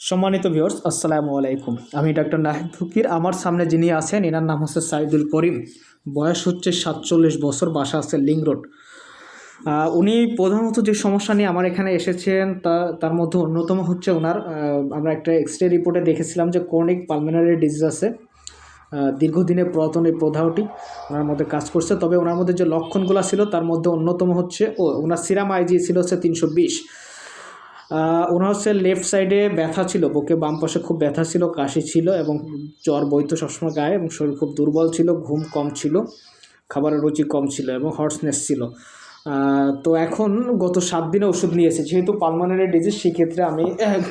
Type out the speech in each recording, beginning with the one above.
সম্মানিত ভিউয়ার্স, আসসালামু আলাইকুম। আমি ডাক্তার নাহিদ ফকির। আমার সামনে যিনি আছেন এনার নাম হচ্ছে সাইদুল করিম। বয়স হচ্ছে 47 বছর, বাসা আছে লিংক রোড। উনি প্রধানত যে সমস্যা নিয়ে আমার এখানে এসেছেন তার মধ্যে অন্যতম হচ্ছে ওনার আমরা একটা এক্সরে রিপোর্টে দেখেছিলাম যে ক্রনিক পালমোনারি ডিজিজ আছে। দীর্ঘদিনের পুরাতন এই প্রদাহটি ওনার মধ্যে কাজ করছে। তবে ওনার মধ্যে যে লক্ষণগুলো ছিল তার মধ্যে অন্যতম হচ্ছে ওনার সিরাম আইজি ছিল হচ্ছে 320। ওনার হচ্ছে লেফট সাইডে ব্যথা ছিল, বুকে বাম পাশে খুব ব্যথা ছিল, কাশি ছিল এবং জ্বর বইতো সবসময় গায়ে, এবং শরীর খুব দুর্বল ছিল, ঘুম কম ছিল, খাবারের রুচি কম ছিল এবং হর্সনেস ছিল। তো এখন গত 7 দিনে ওষুধ নিয়েছে। যেহেতু পালমোনারি ডিজিজ, সেক্ষেত্রে আমি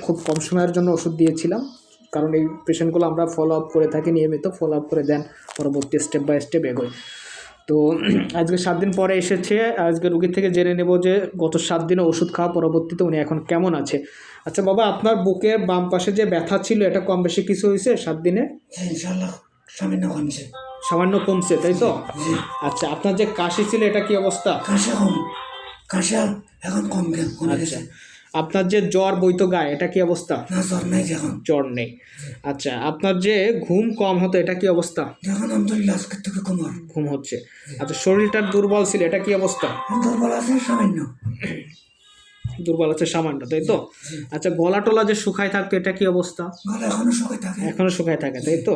খুব কম সময়ের জন্য ওষুধ দিয়েছিলাম, কারণ এই পেশেন্টগুলো আমরা ফলো আপ করে থাকি, নিয়মিত ফলো আপ করে দেন, পরবর্তী স্টেপ বাই স্টেপ এগোয়। তো আজকে 7 দিন পরে এসেছে। আজকে রুগীর থেকে জেনে নেব যে গত 7 দিনে ওষুধ খাওয়া পরবর্তীতে উনি এখন কেমন আছে। আচ্ছা বাবা, আপনার বুকের বাম পাশে যে ব্যথা ছিল এটা কম বেশি কিছু হয়েছে 7 দিনে? ইনশাআল্লাহ সামান্য কমছে। সামান্য কমছে, তাই তো? আচ্ছা, আপনার যে কাশি ছিল এটা কি অবস্থা? কাশি এখন কম গেছে। আপনার যে জ্বর বইতো গায়ে এটা কি অবস্থা? না, জ্বর নেই এখন। জ্বর নেই। আচ্ছা, আপনার যে ঘুম কম হতো এটা কি অবস্থা? এখন আলহামদুলিল্লাহ আজকের থেকে ঘুম হচ্ছে। আচ্ছা, শরীরটা দুর্বল ছিল এটা কি অবস্থা? দুর্বল আছে সামান্য। দুর্বল আছে সামান্য, তাই তো? আচ্ছা, গলা টলা যে শুকায় থাকতো এটা কি অবস্থা? গলা এখনো শুকায় থাকে। তাই তো?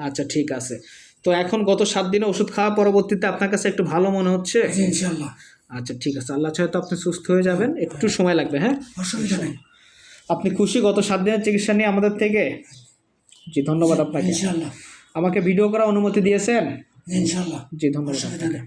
আচ্ছা, ঠিক আছে। তো এখন গত 7 দিনে ওষুধ খাওয়া পরবর্তীতে আপনার কাছে একটু ভালো মনে হচ্ছে? ইনশাআল্লাহ। আচ্ছা, ঠিক আছে, আল্লাহ চাহে তো আপনি সুস্থ হয়ে যাবেন, একটু সময় লাগবে। হ্যাঁ, অসুবিধা নেই। আপনি খুশি গত 7 দিনের চিকিৎসা নিয়ে আমাদের থেকে? জি, ধন্যবাদ আপনাকে। ইনশাআল্লাহ। আমাকে ভিডিও করার অনুমতি দিয়েছেন? ইনশাআল্লাহ। জি, ধন্যবাদ অসুবিধা আপনাকে। নেই।